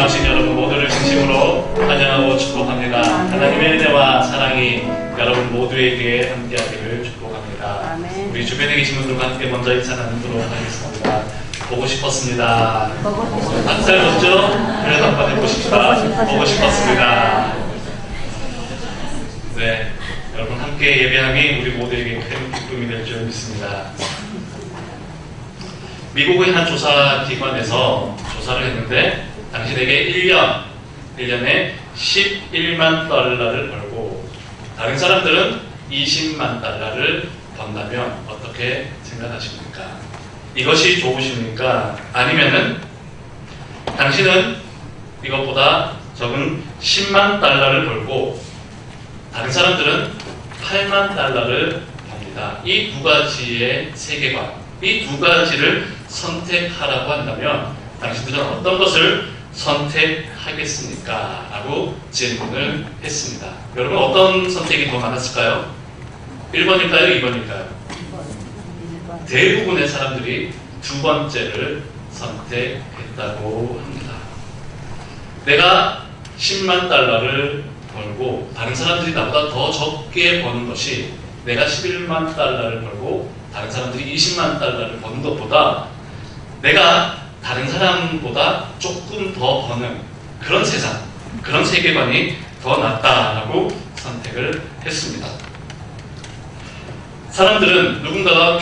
나오신 여러분 모두를 진심으로 환영하고 축복합니다. 하나님의 은혜와 사랑이 여러분 모두에게 함께하기를 축복합니다. 우리 주변에 계신 분들과 함께 먼저 인사 나누도록 하겠습니다. 보고 싶었습니다. 박살 줬죠? 그래도 한번 해보십시다. 보고 싶었습니다. 네, 여러분 함께 예배함이 우리 모두에게 큰 기쁨이 될 줄 믿습니다. 미국의 한 조사기관에서 조사를 했는데 당신에게 1년에 11만 달러를 벌고 다른 사람들은 20만 달러를 번다면 어떻게 생각하십니까? 이것이 좋으십니까? 아니면은 당신은 이것보다 적은 10만 달러를 벌고 다른 사람들은 8만 달러를 법니다. 이 두 가지의 세계관, 이 두 가지를 선택하라고 한다면 당신들은 어떤 것을 선택하겠습니까? 라고 질문을 했습니다. 여러분 어떤 선택이 더 많았을까요? 1번일까요? 2번일까요? 대부분의 사람들이 두 번째를 선택했다고 합니다. 내가 10만 달러를 벌고 다른 사람들이 나보다 더 적게 버는 것이 내가 11만 달러를 벌고 다른 사람들이 20만 달러를 버는 것보다 내가 다른 사람보다 조금 더 버는 그런 세상, 그런 세계관이 더 낫다라고 선택을 했습니다. 사람들은 누군가와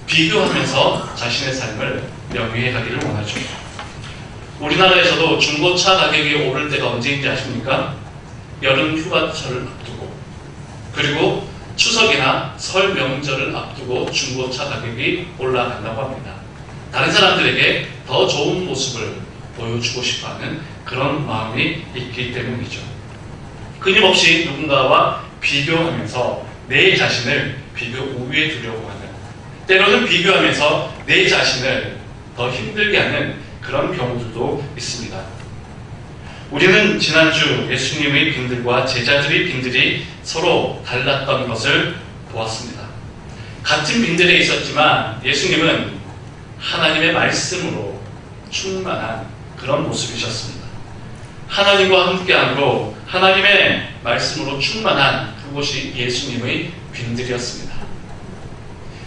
비교하면서 자신의 삶을 영위해 가기를 원하죠. 우리나라에서도 중고차 가격이 오를 때가 언제인지 아십니까? 여름 휴가철을 앞두고 그리고 추석이나 설 명절을 앞두고 중고차 가격이 올라간다고 합니다. 다른 사람들에게 더 좋은 모습을 보여주고 싶어하는 그런 마음이 있기 때문이죠. 끊임없이 누군가와 비교하면서 내 자신을 비교 우위에 두려고 하는, 때로는 비교하면서 내 자신을 더 힘들게 하는 그런 경우들도 있습니다. 우리는 지난주 예수님의 빈들과 제자들의 빈들이 서로 달랐던 것을 보았습니다. 같은 빈들에 있었지만 예수님은 하나님의 말씀으로 충만한 그런 모습이셨습니다. 하나님과 함께함으로 하나님의 말씀으로 충만한 그곳이 예수님의 빈들이었습니다.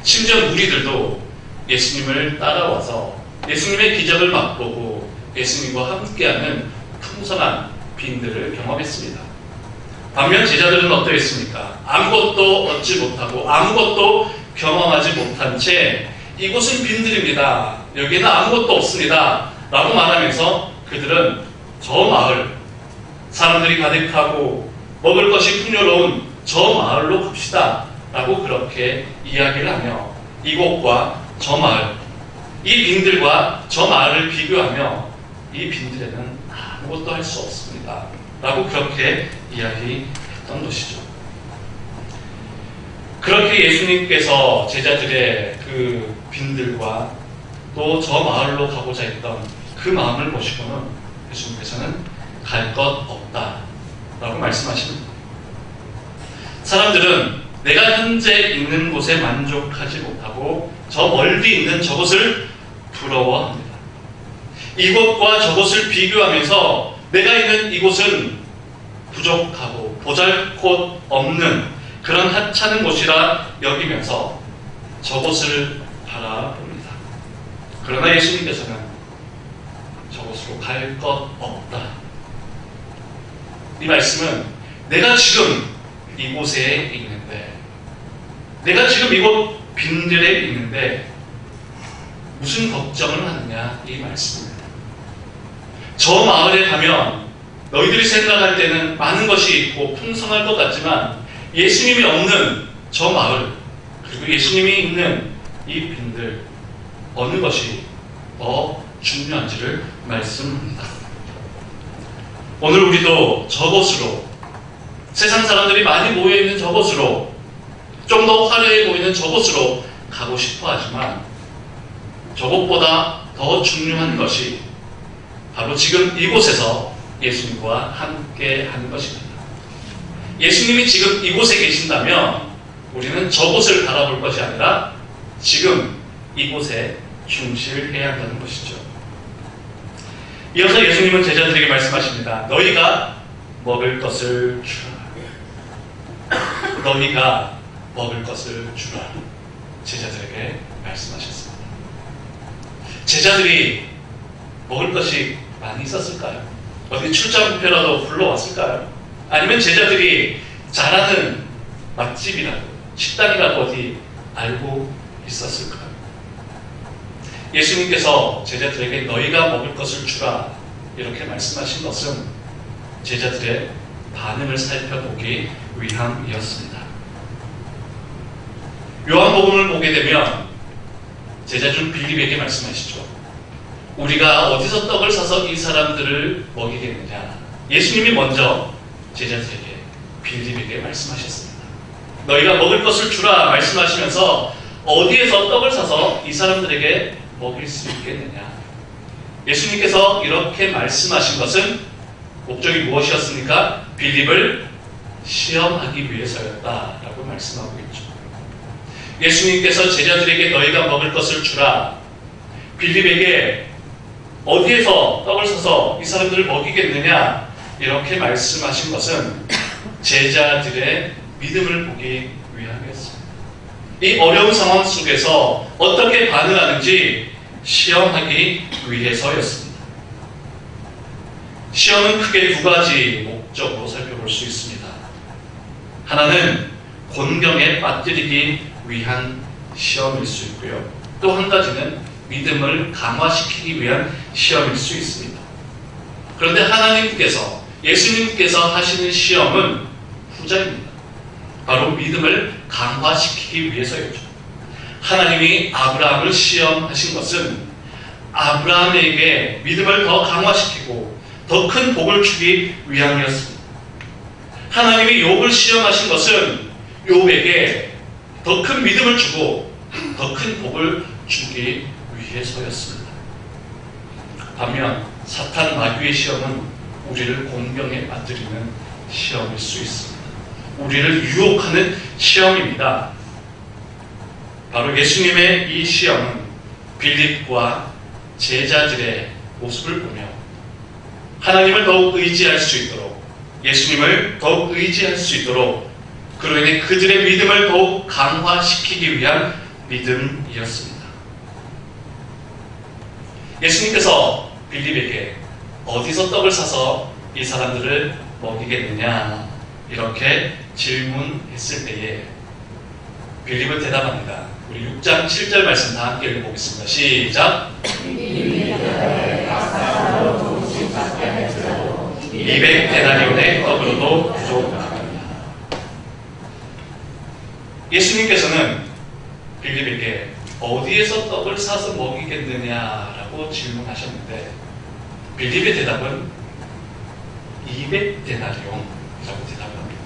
심지어 무리들도 예수님을 따라와서 예수님의 기적을 맛보고 예수님과 함께하는 풍성한 빈들을 경험했습니다. 반면 제자들은 어떠했습니까? 아무것도 얻지 못하고 아무것도 경험하지 못한 채 이곳은 빈들입니다. 여기는 아무것도 없습니다. 라고 말하면서 그들은 저 마을, 사람들이 가득하고 먹을 것이 풍요로운 저 마을로 갑시다. 라고 그렇게 이야기를 하며 이곳과 저 마을, 이 빈들과 저 마을을 비교하며 이 빈들에는 아무것도 할 수 없습니다. 라고 그렇게 이야기했던 것이죠. 그렇게 예수님께서 제자들의 그 빈들과 또 저 마을로 가고자 했던 그 마음을 보시고는 예수님께서는 갈 것 없다 라고 말씀하십니다. 사람들은 내가 현재 있는 곳에 만족하지 못하고 저 멀리 있는 저곳을 부러워합니다. 이곳과 저곳을 비교하면서 내가 있는 이곳은 부족하고 보잘것 없는 그런 하찮은 곳이라 여기면서 저곳을 바라봅니다. 그러나 예수님께서는 저곳으로 갈 것 없다. 이 말씀은 내가 지금 이곳에 있는데, 내가 지금 이곳 빈들에 있는데 무슨 걱정을 하느냐 이 말씀입니다. 저 마을에 가면 너희들이 생각할 때는 많은 것이 있고 풍성할 것 같지만 예수님이 없는 저 마을 그리고 예수님이 있는 이 빈들 어느 것이 더 중요한지를 말씀합니다. 오늘 우리도 저곳으로, 세상 사람들이 많이 모여있는 저곳으로, 좀 더 화려해 보이는 저곳으로 가고 싶어 하지만 저곳보다 더 중요한 것이 바로 지금 이곳에서 예수님과 함께 하는 것입니다. 예수님이 지금 이곳에 계신다면 우리는 저곳을 바라볼 것이 아니라 지금 이곳에 충실해야 한다는 것이죠. 이어서 예수님은 제자들에게 말씀하십니다. 너희가 먹을 것을 주라. 너희가 먹을 것을 주라. 제자들에게 말씀하셨습니다. 제자들이 먹을 것이 많이 있었을까요? 어디 출장뷔페라도 불러왔을까요? 아니면 제자들이 잘 아는 맛집이라도 식당이라도 어디 알고 있었을까요? 예수님께서 제자들에게 너희가 먹을 것을 주라 이렇게 말씀하신 것은 제자들의 반응을 살펴보기 위함이었습니다. 요한복음을 보게 되면 제자 중 빌립에게 말씀하시죠. 우리가 어디서 떡을 사서 이 사람들을 먹이겠느냐. 예수님이 먼저 제자들에게 빌립에게 말씀하셨습니다. 너희가 먹을 것을 주라 말씀하시면서 어디에서 떡을 사서 이 사람들에게 먹일 수 있겠느냐. 예수님께서 이렇게 말씀하신 것은 목적이 무엇이었습니까? 빌립을 시험하기 위해서였다라고 말씀하고 있죠. 예수님께서 제자들에게 너희가 먹을 것을 주라. 빌립에게 어디에서 떡을 사서 이 사람들을 먹이겠느냐 이렇게 말씀하신 것은 제자들의 믿음을 보기 위함이었습니다. 이 어려운 상황 속에서 어떻게 반응하는지 시험하기 위해서였습니다. 시험은 크게 두 가지 목적으로 살펴볼 수 있습니다. 하나는 곤경에 빠뜨리기 위한 시험일 수 있고요. 또 한 가지는 믿음을 강화시키기 위한 시험일 수 있습니다. 그런데 하나님께서, 예수님께서 하시는 시험은 후자입니다. 바로 믿음을 강화시키기 위해서였죠. 하나님이 아브라함을 시험하신 것은 아브라함에게 믿음을 더 강화시키고 더 큰 복을 주기 위함이었습니다. 하나님이 욥을 시험하신 것은 욥에게 더 큰 믿음을 주고 더 큰 복을 주기 위해서였습니다. 반면 사탄 마귀의 시험은 우리를 공경에 빠뜨리는 시험일 수 있습니다. 우리를 유혹하는 시험입니다. 바로 예수님의 이 시험은 빌립과 제자들의 모습을 보며 하나님을 더욱 의지할 수 있도록, 예수님을 더욱 의지할 수 있도록 그로 인해 그들의 믿음을 더욱 강화시키기 위한 믿음이었습니다. 예수님께서 빌립에게 어디서 떡을 사서 이 사람들을 먹이겠느냐 이렇게 질문했을 때에 빌립은 대답합니다. 우리 6장 7절 말씀 다 함께 읽어보겠습니다. 시작! 200데나리온의 떡으로도 부족합니다. 예수님께서는 빌립에게 어디에서 떡을 사서 먹이겠느냐라고 질문하셨는데 빌립의 대답은 200데나리온이라고 대답합니다.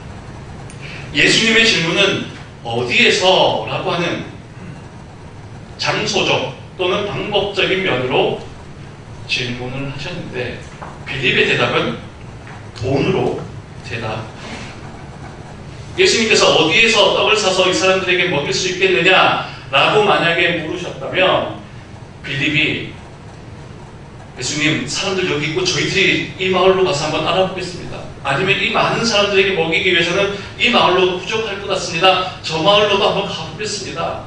예수님의 질문은 어디에서 라고 하는 장소적 또는 방법적인 면으로 질문을 하셨는데 빌립의 대답은 돈으로 대답합니다. 예수님께서 어디에서 떡을 사서 이 사람들에게 먹일 수 있겠느냐라고 만약에 물으셨다면 빌립이 예수님, 사람들 여기 있고 저희들이 이 마을로 가서 한번 알아보겠습니다. 아니면 이 많은 사람들에게 먹이기 위해서는 이 마을로도 부족할 것 같습니다. 저 마을로도 한번 가보겠습니다.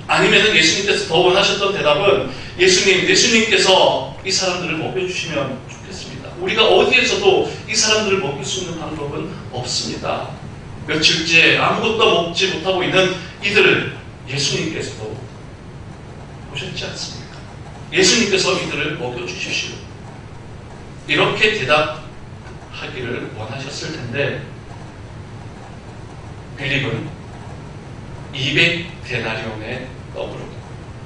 아니면 예수님께서 더 원하셨던 대답은 예수님께서 이 사람들을 먹여주시면 좋겠습니다. 우리가 어디에서도 이 사람들을 먹일 수 있는 방법은 없습니다. 며칠째 아무것도 먹지 못하고 있는 이들을 예수님께서도 보셨지 않습니까? 예수님께서 이들을 먹여주십시오. 이렇게 대답하기를 원하셨을 텐데 빌립은 200데나리온의 떡으로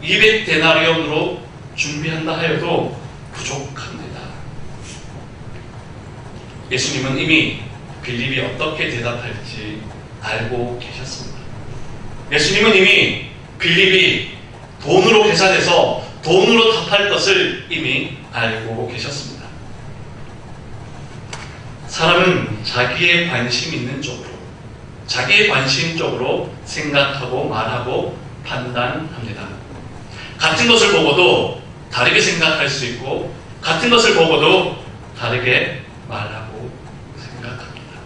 200데나리온으로 준비한다 하여도 부족합니다. 예수님은 이미 빌립이 어떻게 대답할지 알고 계셨습니다. 예수님은 이미 빌립이 돈으로 계산해서 돈으로 답할 것을 이미 알고 계셨습니다. 사람은 자기의 관심 있는 쪽으로, 자기의 관심 쪽으로 생각하고 말하고 판단합니다. 같은 것을 보고도 다르게 생각할 수 있고 같은 것을 보고도 다르게 말하고 생각합니다.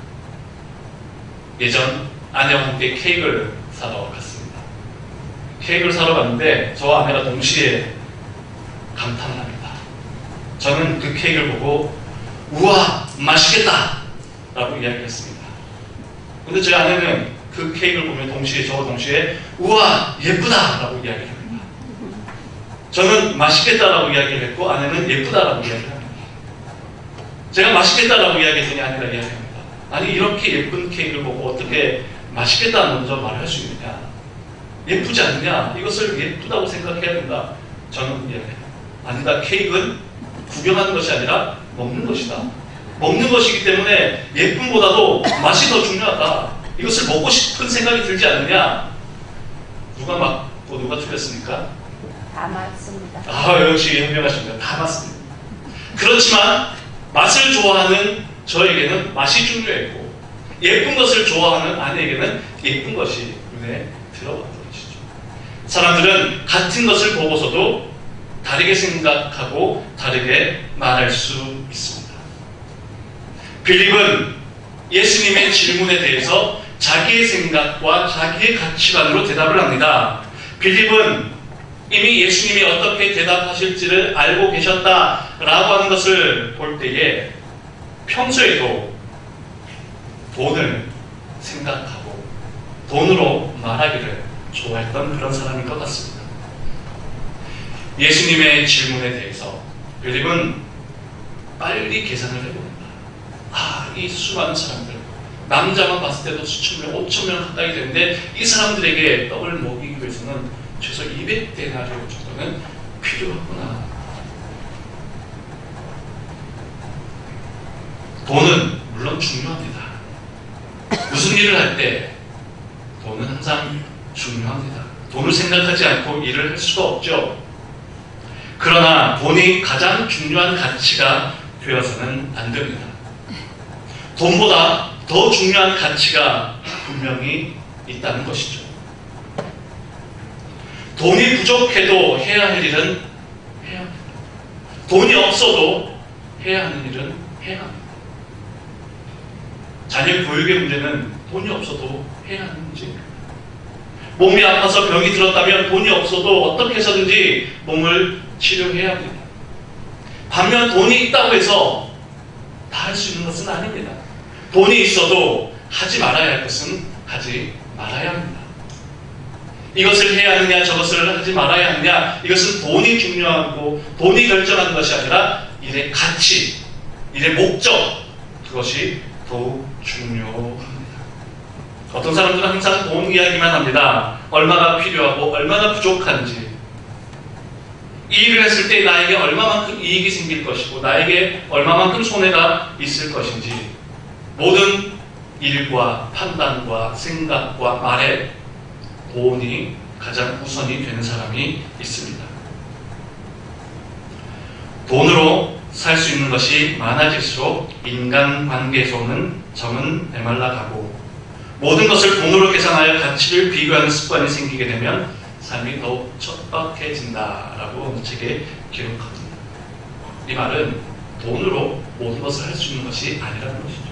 예전 아내와 함께 케이크를 사러 갔습니다. 케이크를 사러 갔는데 저와 아내가 동시에 감탄을 합니다. 저는 그 케이크를 보고 우와 맛있겠다 라고 이야기했습니다. 근데 저희 아내는 그 케이크를 보면 저와 동시에 우와 예쁘다 라고 이야기를 합니다. 저는 맛있겠다 라고 이야기를 했고 아내는 예쁘다 라고 이야기를 합니다. 제가 맛있겠다 라고 이야기했더니 아내가 이야기합니다. 아니 이렇게 예쁜 케이크를 보고 어떻게 맛있겠다 먼저 말할 수 있느냐, 예쁘지 않느냐, 이것을 예쁘다고 생각해야 된다. 저는 이야기합니다. 아니다, 케이크는 구경하는 것이 아니라 먹는 것이다. 먹는 것이기 때문에 예쁨보다도 맛이 더 중요하다. 이것을 먹고 싶은 생각이 들지 않느냐. 누가 맞고 누가 틀렸습니까? 다 맞습니다. 역시 현명하십니다. 다 맞습니다. 그렇지만 맛을 좋아하는 저에게는 맛이 중요했고 예쁜 것을 좋아하는 아내에게는 예쁜 것이 눈에 들어왔던 것이죠. 사람들은 같은 것을 보고서도 다르게 생각하고 다르게 말할 수 있습니다. 빌립은 예수님의 질문에 대해서 자기의 생각과 자기의 가치관으로 대답을 합니다. 빌립은 이미 예수님이 어떻게 대답하실지를 알고 계셨다라고 하는 것을 볼 때에 평소에도 돈을 생각하고 돈으로 말하기를 좋아했던 그런 사람인 것 같습니다. 예수님의 질문에 대해서 빌립은 빨리 계산을 해봅니다. 이 수많은 사람들, 남자만 봤을 때도 수천 명, 5천 명 가까이 되는데 이 사람들에게 떡을 먹이기 위해서는 최소 200데나리온 정도는 필요하구나. 돈은 물론 중요합니다. 무슨 일을 할 때 돈은 항상 중요합니다. 돈을 생각하지 않고 일을 할 수가 없죠. 그러나 돈이 가장 중요한 가치가 되어서는 안 됩니다. 돈보다 더 중요한 가치가 분명히 있다는 것이죠. 돈이 부족해도 해야 할 일은 해야 합니다. 돈이 없어도 해야 하는 일은 해야 합니다. 자녀 교육의 문제는 돈이 없어도 해야 하는 문제입니다. 몸이 아파서 병이 들었다면 돈이 없어도 어떻게 해서든지 몸을 치료해야 합니다. 반면 돈이 있다고 해서 다 할 수 있는 것은 아닙니다. 돈이 있어도 하지 말아야 할 것은 하지 말아야 합니다. 이것을 해야 하느냐 저것을 하지 말아야 하느냐, 이것은 돈이 중요하고 돈이 결정하는 것이 아니라 일의 가치, 일의 목적, 그것이 더욱 중요합니다. 어떤 사람들은 항상 돈 이야기만 합니다. 얼마나 필요하고 얼마나 부족한지, 이 일을 했을 때 나에게 얼마만큼 이익이 생길 것이고 나에게 얼마만큼 손해가 있을 것인지, 모든 일과 판단과 생각과 말에 돈이 가장 우선이 되는 사람이 있습니다. 돈으로 살 수 있는 것이 많아질수록 인간관계에서는 정은 메말라가고 모든 것을 돈으로 계산하여 가치를 비교하는 습관이 생기게 되면 삶이 더욱 척박해진다라고 책에 기록합니다. 이 말은 돈으로 모든 것을 할 수 있는 것이 아니라는 것이죠.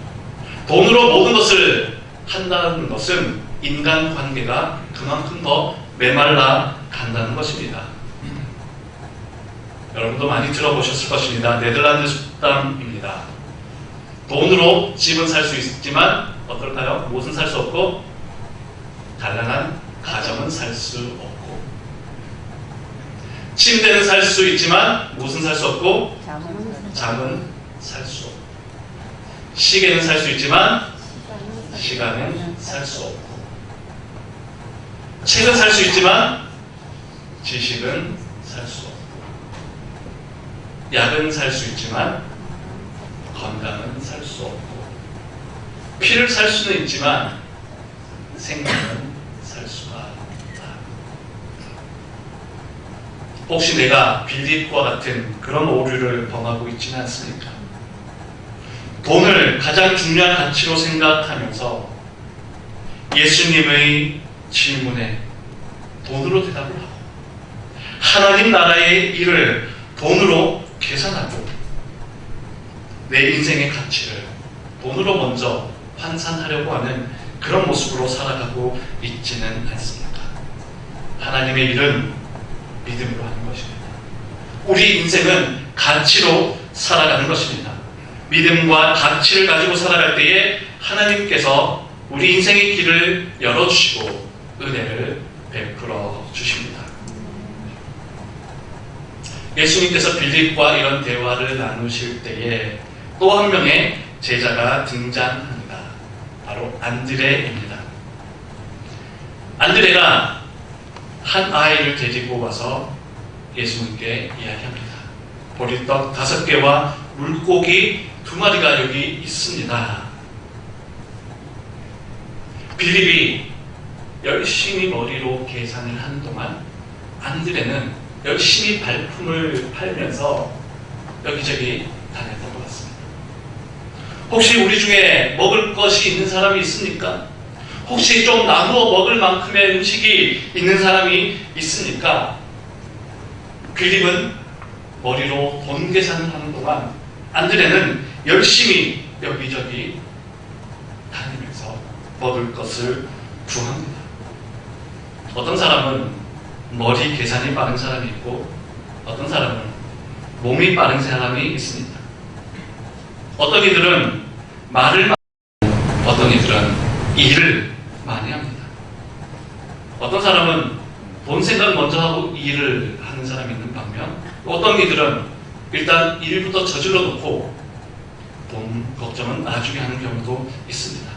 돈으로 모든 것을 한다는 것은 인간관계가 그만큼 더 메말라 간다는 것입니다. 여러분도 많이 들어보셨을 것입니다. 네덜란드 속담입니다. 돈으로 집은 살 수 있지만 어떨까요? 무엇은 살 수 없고 단란한 가정은 살 수 없고, 침대는 살 수 있지만 무엇은 살 수 없고 잠은 살 수 없고, 시계는 살 수 있지만 시간은 살 수 없고, 책은 살 수 있지만 지식은 살 수 없고, 약은 살 수 있지만 건강은 살 수 없고, 피를 살 수는 있지만 생명은 살 수가 없다. 혹시 내가 빌립과 같은 그런 오류를 범하고 있지는 않습니까? 돈을 가장 중요한 가치로 생각하면서 예수님의 질문에 돈으로 대답을 하고 하나님 나라의 일을 돈으로 계산하고 내 인생의 가치를 돈으로 먼저 환산하려고 하는 그런 모습으로 살아가고 있지는 않습니까? 하나님의 일은 믿음으로 하는 것입니다. 우리 인생은 가치로 살아가는 것입니다. 믿음과 가치를 가지고 살아갈 때에 하나님께서 우리 인생의 길을 열어주시고 은혜를 베풀어 주십니다. 예수님께서 빌립과 이런 대화를 나누실 때에 또 한 명의 제자가 등장합니다. 바로 안드레입니다. 안드레가 한 아이를 데리고 와서 예수님께 이야기합니다. 보리떡 5개와 물고기 2마리가 여기 있습니다. 빌립이 열심히 머리로 계산을 하는 동안 안드레는 열심히 발품을 팔면서 여기저기 다녔던 것 같습니다. 혹시 우리 중에 먹을 것이 있는 사람이 있습니까? 혹시 좀 나누어 먹을 만큼의 음식이 있는 사람이 있습니까? 빌립은 머리로 돈 계산을 하는 동안 안드레는 열심히 여기저기 다니면서 먹을 것을 구합니다. 어떤 사람은 머리 계산이 빠른 사람이 있고 어떤 사람은 몸이 빠른 사람이 있습니다. 어떤 이들은 말을 많이 하고 어떤 이들은 일을 많이 합니다. 어떤 사람은 돈 생각 먼저 하고 일을 하는 사람이 있는 반면 어떤 이들은 일단 일부터 저질러 놓고 돈 걱정은 나중에 하는 경우도 있습니다.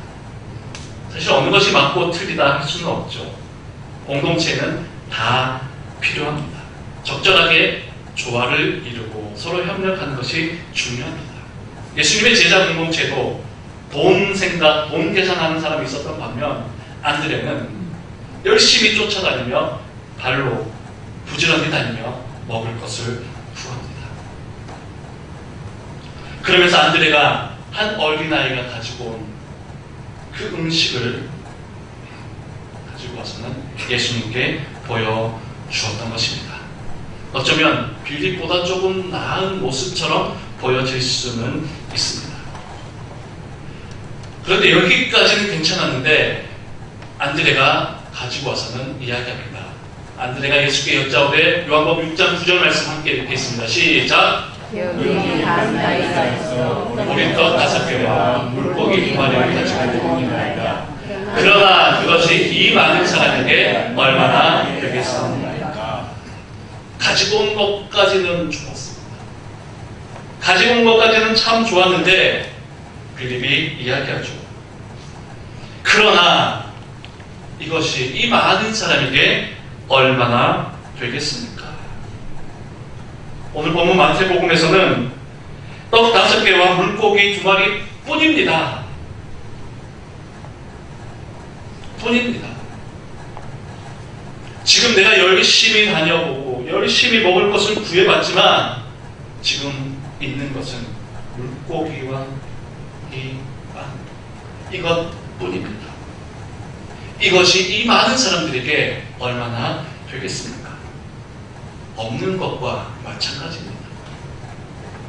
사실 어느 것이 맞고 틀리다 할 수는 없죠. 공동체는 다 필요합니다. 적절하게 조화를 이루고 서로 협력하는 것이 중요합니다. 예수님의 제자 공동체도 돈 생각, 돈 계산하는 사람이 있었던 반면 안드레는 열심히 쫓아다니며 발로 부지런히 다니며 먹을 것을 구합니다. 그러면서 안드레가 한 어린아이가 가지고 온 그 음식을 가지고 와서는 예수님께 보여주었던 것입니다. 어쩌면 빌립보다 조금 나은 모습처럼 보여질 수는 있습니다. 그런데 여기까지는 괜찮았는데 안드레가 가지고 와서는 이야기합니다. 안드레가 예수께 여짜오되 요한복음 6장 9절 말씀 함께 읽겠습니다. 시작! 여기 한 아이가 있어 보리떡 5개와 물고기 2마리를 가지고 있나이다. 그러나 그것이 이 많은 사람에게 얼마나 되겠습니까? 가지고 온 것까지는 좋았습니다. 가지고 온 것까지는 참 좋았는데 빌립이 이야기하죠. 그러나 이것이 이 많은 사람에게 얼마나 되겠습니까? 오늘 본문 마태복음에서는 떡 5개와 물고기 2마리 뿐입니다. 뿐입니다. 지금 내가 열심히 다녀보고 열심히 먹을 것을 구해봤지만 지금 있는 것은 물고기와 이 빵, 이것뿐입니다. 이것이 이 많은 사람들에게 얼마나 되겠습니까? 없는 것과 마찬가지입니다.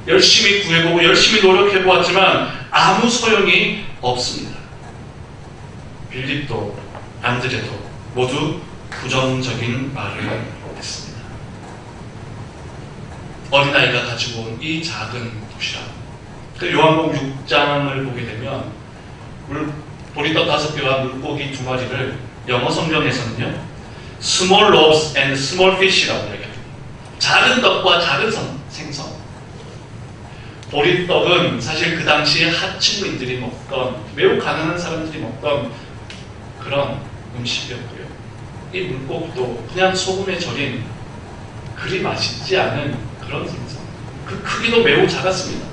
열심히 구해보고 열심히 노력해보았지만 아무 소용이 없습니다. 빌립도 안드레도 모두 부정적인 말을 했습니다. 어린아이가 가지고 온 이 작은 도시락, 그 요한복음 6장을 보게 되면 보리떡 5개와 물고기 2마리를 영어 성경에서는요 small loaves and small fish라고 이야기합니다. 작은 떡과 작은 생선. 보리떡은 사실 그 당시에 하층민들이 먹던, 매우 가난한 사람들이 먹던 그런 음식이었고요. 이 물고기도 그냥 소금에 절인 그리 맛있지 않은 그런 생선. 그 크기도 매우 작았습니다.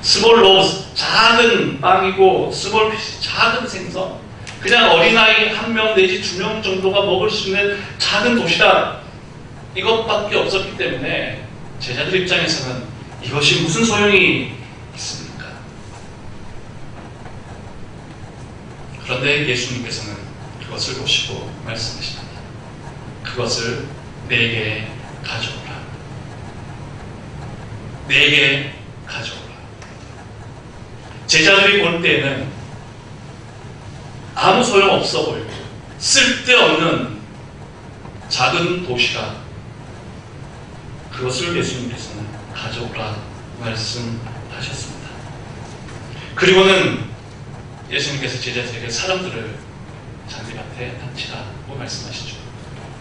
스몰 로즈, 작은 빵이고 스몰 피시, 작은 생선. 그냥 어린아이 1명 내지 2명 정도가 먹을 수 있는 작은 도시락, 이것밖에 없었기 때문에 제자들 입장에서는 이것이 무슨 소용이 있습니까? 그런데 예수님께서는 그것을 보시고 말씀하십니다. 그것을 내게 가져오라. 내게 가져오라. 제자들이 볼 때에는 아무 소용없어 보이고 쓸데없는 작은 도시락, 그것을 예수님께서는 가져오라 말씀하셨습니다. 그리고는 예수님께서 제자들에게 사람들을 잔디밭에 앉히라고 말씀하시죠.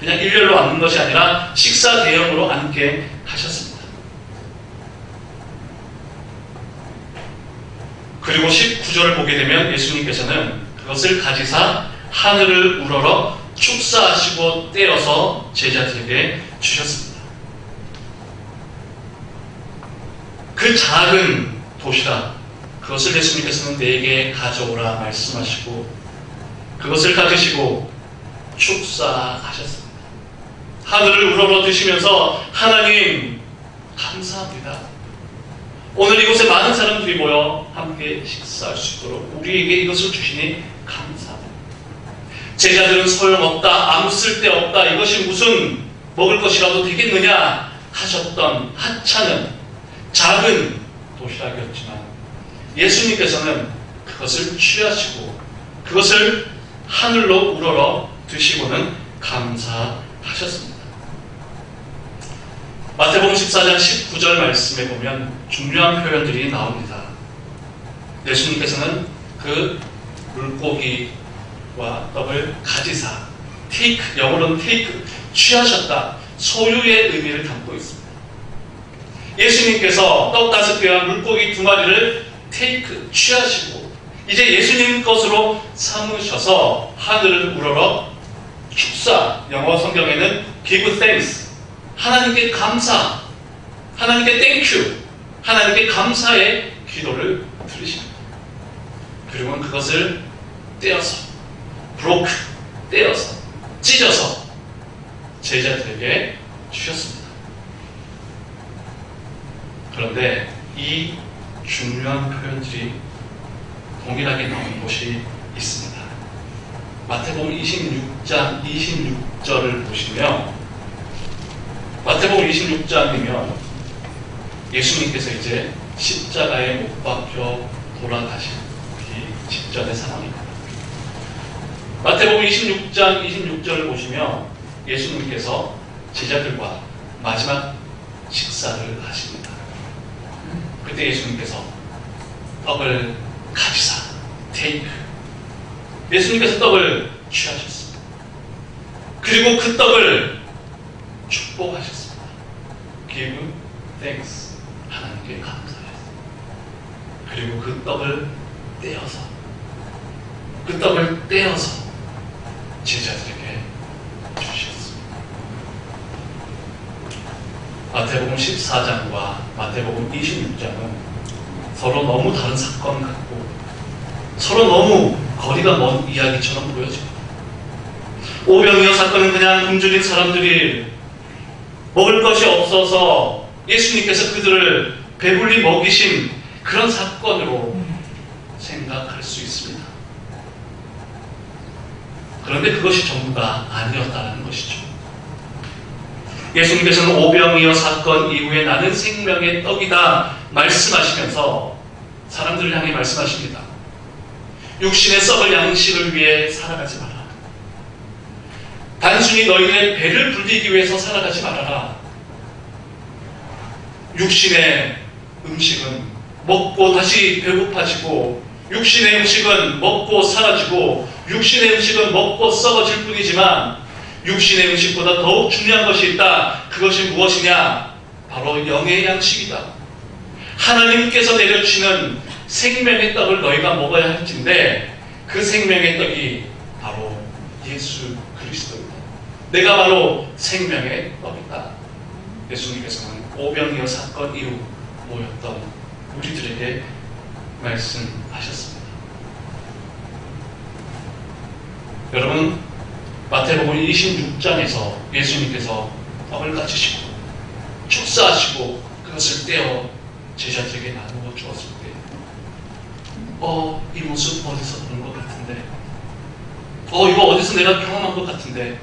그냥 일렬로 앉는 것이 아니라 식사 대형으로 앉게 하셨습니다. 그리고 19절을 보게 되면 예수님께서는 그것을 가지사 하늘을 우러러 축사하시고 떼어서 제자들에게 주셨습니다. 그 작은 도시락, 그것을 예수님께서는 내게 가져오라 말씀하시고 그것을 가지시고 축사하셨습니다. 하늘을 우러러 드시면서 하나님 감사합니다. 오늘 이곳에 많은 사람들이 모여 함께 식사할 수 있도록 우리에게 이것을 주시니 감사합니다. 제자들은 소용없다, 아무 쓸데없다, 이것이 무슨 먹을 것이라도 되겠느냐 하셨던 하찮은 작은 도시락이었지만 예수님께서는 그것을 취하시고 그것을 하늘로 우러러 드시고는 감사하셨습니다. 마태복음 14장 19절 말씀에 보면 중요한 표현들이 나옵니다. 예수님께서는 그 물고기와 떡을 가지사, take, 영어로는 take, 취하셨다, 소유의 의미를 담고 있습니다. 예수님께서 떡 5개와 물고기 2마리를 take, 취하시고 이제 예수님 것으로 삼으셔서 하늘을 우러러 축사, 영어 성경에는 give thanks, 하나님께 감사, 하나님께 땡큐, 하나님께 감사의 기도를 드리십니다. 그리고 그것을 떼어서, broke, 떼어서, 찢어서 제자들에게 주셨습니다. 그런데 이 중요한 표현들이 동일하게 나온 곳이 있습니다. 마태복음 26장 26절을 보시면 마태복음 26장이면 예수님께서 이제 십자가에 못 박혀 돌아가시기 직전의 상황입니다. 마태복음 26장 26절을 보시면 예수님께서 제자들과 마지막 식사를 하십니다. 그때 예수님께서 떡을 가지사, take, 예수님께서 떡을 취하셨습니다. 그리고 그 떡을 축복하셨습니다. give thanks, 하나님께 감사하셨습니다. 그리고 그 떡을 떼어서 제자들에게 주셨습니다. 마태복음 14장과 마태복음 26장은 서로 너무 다른 사건 같고 서로 너무 거리가 먼 이야기처럼 보여집니다. 오병이어 사건은 그냥 굶주린 사람들이 먹을 것이 없어서 예수님께서 그들을 배불리 먹이신 그런 사건으로 생각할 수 있습니다. 그런데 그것이 전부가 아니었다는 것이죠. 예수님께서는 오병이어 사건 이후에 나는 생명의 떡이다 말씀하시면서 사람들을 향해 말씀하십니다. 육신의 썩을 양식을 위해 살아가지 마라. 단순히 너희의 배를 불리기 위해서 살아가지 말아라. 육신의 음식은 먹고 다시 배고파지고 육신의 음식은 먹고 사라지고 육신의 음식은 먹고 썩어질 뿐이지만 육신의 음식보다 더욱 중요한 것이 있다. 그것이 무엇이냐? 바로 영의 양식이다. 하나님께서 내려주시는 생명의 떡을 너희가 먹어야 할진데 그 생명의 떡이 바로 예수 그리스도이다. 내가 바로 생명의 떡이다. 예수님께서는 오병이어 사건 이후 모였던 우리들에게 말씀하셨습니다. 여러분, 마태복음 26장에서 예수님께서 떡을 가지시고 축사하시고 그것을 떼어 제자들에게 나누어 주었을 때 이 모습 어디서 본 것 같은데 이거 어디서 내가 경험한 것 같은데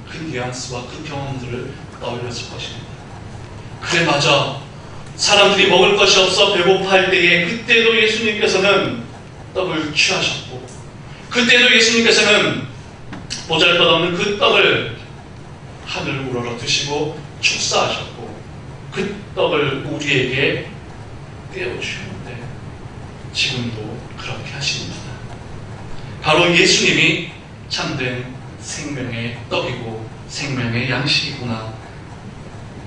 그 뉘앙스와 그 경험들을 떠올렸을 것입니다. 그래 맞아, 사람들이 먹을 것이 없어 배고파할 때에 그때도 예수님께서는 떡을 취하셨고, 그때도 예수님께서는 보잘것없는 그 떡을 하늘 우러러 드시고 축사하셨고, 그 떡을 우리에게 떼어주셨는데 지금도 그렇게 하십니다. 바로 예수님이 참된 생명의 떡이고 생명의 양식이구나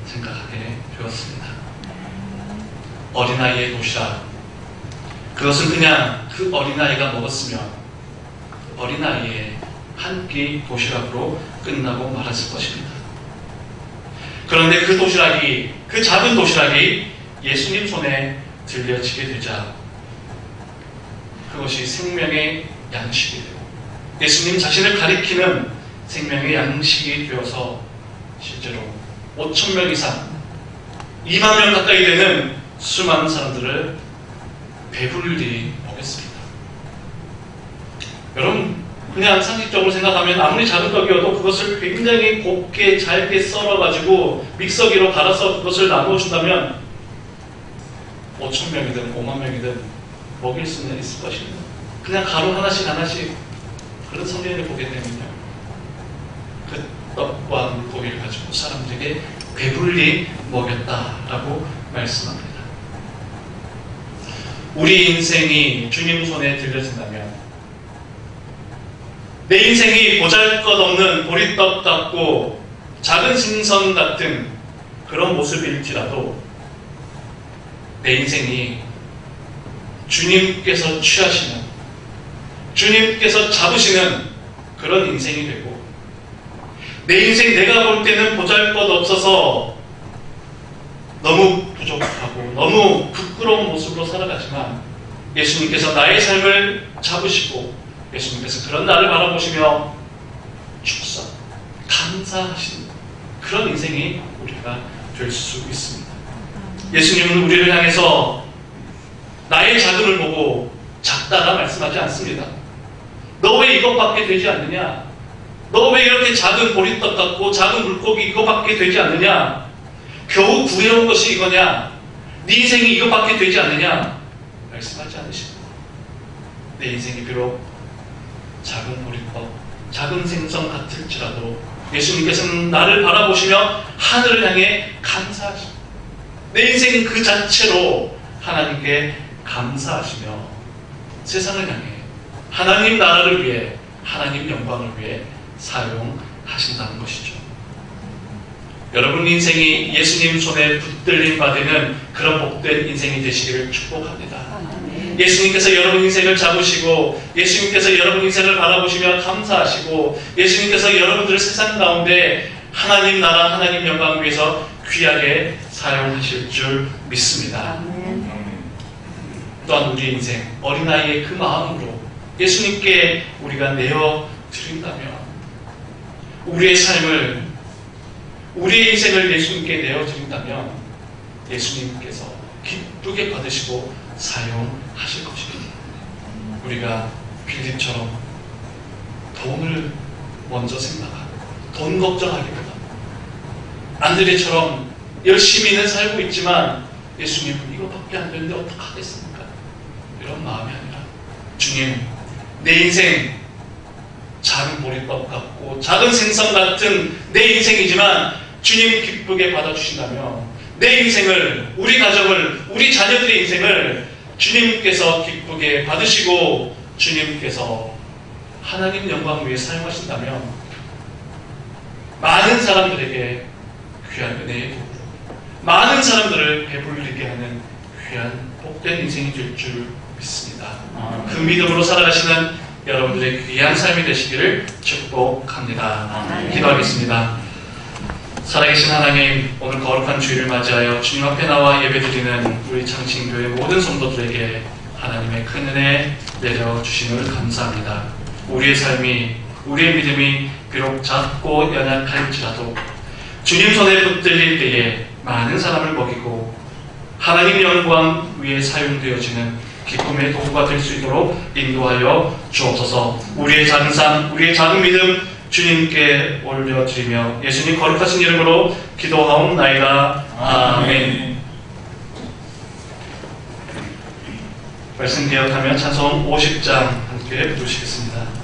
생각하게 되었습니다. 어린아이의 도시락, 그것은 그냥 그 어린아이가 먹었으면 그 어린아이의 한 끼 도시락으로 끝나고 말았을 것입니다. 그런데 그 도시락이, 그 작은 도시락이 예수님 손에 들려지게 되자 그것이 생명의 양식이 되고 예수님 자신을 가리키는 생명의 양식이 되어서 실제로 5,000명 이상, 2만 명 가까이 되는 수많은 사람들을 배불리 먹였습니다. 여러분, 그냥 상식적으로 생각하면 아무리 작은 떡이어도 그것을 굉장히 곱게 잘게 썰어가지고 믹서기로 갈아서 그것을 나누어준다면 5,000명이든 5만 명이든 먹일 수는 있을 것입니다. 그냥 가루 하나씩 그런 성경을 보게 되면요, 그 떡과 물고기를 가지고 사람들에게 배불리 먹였다라고 말씀합니다. 우리 인생이 주님 손에 들려진다면, 내 인생이 보잘것없는 보리떡 같고 작은 생선 같은 그런 모습일지라도 내 인생이 주님께서 취하시는, 주님께서 잡으시는 그런 인생이 되고, 내 인생 내가 볼 때는 보잘것없어서 너무 부족하고 너무 부끄러운 모습으로 살아가지만 예수님께서 나의 삶을 잡으시고 예수님께서 그런 나를 바라보시며 축사, 감사하시는 그런 인생이 우리가 될 수 있습니다. 예수님은 우리를 향해서 나의 작음을 보고 작다라 말씀하지 않습니다. 너 왜 이것밖에 되지 않느냐? 너 왜 이렇게 작은 보리떡 같고 작은 물고기 이거밖에 되지 않느냐? 겨우 구해온 것이 이거냐? 네 인생이 이거밖에 되지 않느냐? 말씀하지 않으십니다. 내 인생이 비록 작은 보리떡, 작은 생선 같을지라도 예수님께서는 나를 바라보시며 하늘을 향해 감사하십니다. 내 인생 그 자체로 하나님께 감사하시며 세상을 향해 하나님 나라를 위해, 하나님 영광을 위해 사용하신다는 것이죠. 여러분 인생이 예수님 손에 붙들림 받으면 그런 복된 인생이 되시기를 축복합니다. 예수님께서 여러분 인생을 잡으시고 예수님께서 여러분 인생을 바라보시며 감사하시고 예수님께서 여러분들을 세상 가운데 하나님 나라, 하나님 영광을 위해서 귀하게 사용하실 줄 믿습니다. 또한 우리 인생, 어린아이의 그 마음으로 예수님께 우리가 내어드린다면 우리의 삶을, 우리의 인생을 예수님께 내어드린다면 예수님께서 기쁘게 받으시고 사용하실 것입니다. 우리가 빌립처럼 돈을 먼저 생각하고 돈 걱정하기보다 안드레처럼 열심히는 살고 있지만 예수님은 이거밖에 안 되는데 어떡하겠습니까? 이런 마음이 아니라 주님, 내 인생 작은 보리떡 같고 작은 생선 같은 내 인생이지만 주님 기쁘게 받아주신다면 내 인생을, 우리 가정을, 우리 자녀들의 인생을 주님께서 기쁘게 받으시고 주님께서 하나님 영광을 위해 사용하신다면 많은 사람들에게 귀한 은혜의 복으로 많은 사람들을 배불리게 하는 귀한 복된 인생이 될 줄 믿습니다. 그 믿음으로 살아가시는 여러분들의 귀한 삶이 되시기를 축복합니다. 기도하겠습니다. 살아계신 하나님, 오늘 거룩한 주일을 맞이하여 주님 앞에 나와 예배드리는 우리 창신교회 모든 성도들에게 하나님의 큰 은혜 내려주심을 감사합니다. 우리의 삶이, 우리의 믿음이 비록 작고 연약할지라도 주님 손에 붙들릴 때에 많은 사람을 먹이고 하나님 영광 위에 사용되어지는 기쁨의 도구가 될 수 있도록 인도하여 주옵소서. 우리의 작은 삶, 우리의 작은 믿음 주님께 올려드리며 예수님 거룩하신 이름으로 기도하옵나이다. 아멘. 말씀 기억하며 찬송 50장 함께 부르시겠습니다.